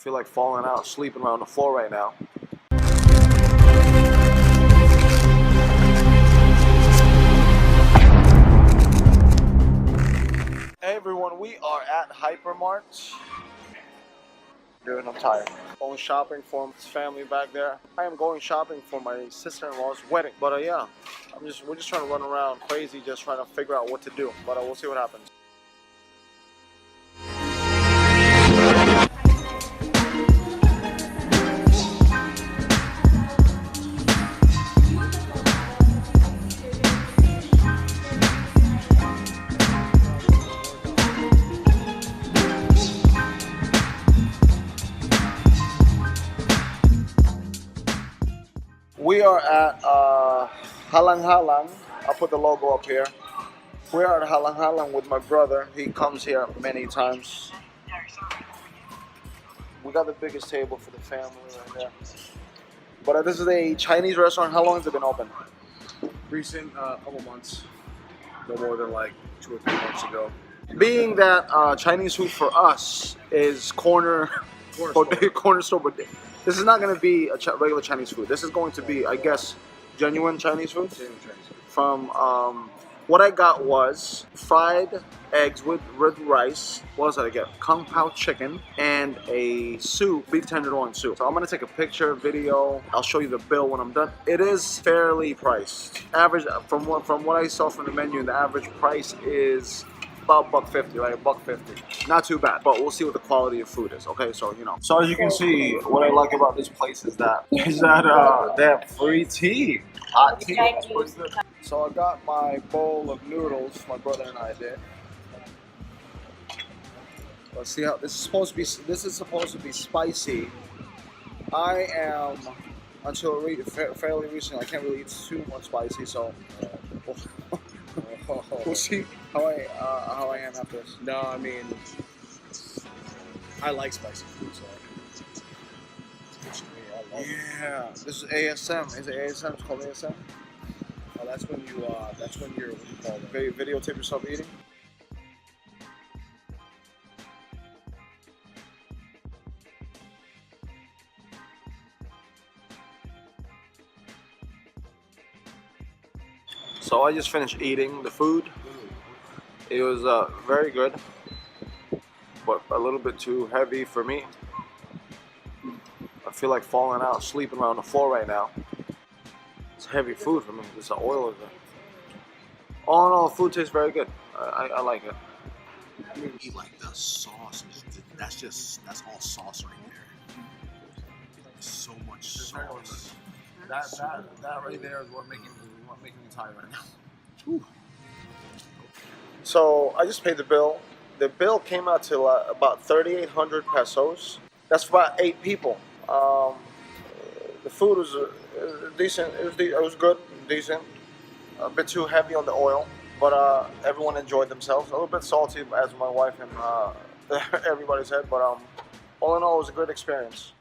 feel like falling out, sleeping around the floor right now. Hey everyone, we are at Hypermart. Dude, I'm tired. Going shopping for his family back there. I am going shopping for my sister-in-law's wedding. But yeah, we're just trying to run around crazy, just trying to figure out what to do. But we'll see what happens. We are at Halang Halang. I'll put the logo up here. We are at Halang Halang with my brother. He comes here many times. We got the biggest table for the family right there. But this is a Chinese restaurant. How long has it been open? Recent, couple months. No more than like 2 or 3 months ago. Being that Chinese food for us is corner store, but this is not going to be a regular Chinese food. This is going to be, I guess, genuine Chinese food. From what I got was fried eggs with rice. What else did I get? Kung Pao chicken and a soup, beef tenderloin soup. So I'm going to take a picture, video. I'll show you the bill when I'm done. It is fairly priced. Average, from what I saw from the menu, the average price is about $1.50, right? $1.50. Not too bad, but we'll see what the quality of food is. Okay, so you know. So as you can see, what I like about this place is that they have free tea, hot tea. So I got my bowl of noodles. My brother and I did. Let's see how this is supposed to be. This is supposed to be spicy. I am, until fairly recently, I can't really eat too much spicy. So. We'll see how I am after this. No, I mean, I like spicy food, so I love it. Yeah, this is ASM. Is it ASM? It's called ASM. Oh, that's when you're, what do you call it? Videotape yourself eating. So I just finished eating the food. It was very good, but a little bit too heavy for me. I feel like falling out, sleeping around the floor right now. It's heavy food for me. It's the oil of it. All in all, the food tastes very good. I like it. You eat like the sauce. That's all sauce right there. So much sauce. That right there is what making me tired right now. Whew. So I just paid the bill. The bill came out to about 3,800 pesos. That's for about 8 people. The food was decent. It was good, decent. A bit too heavy on the oil, but everyone enjoyed themselves. A little bit salty, as my wife and everybody said. But all in all, it was a good experience.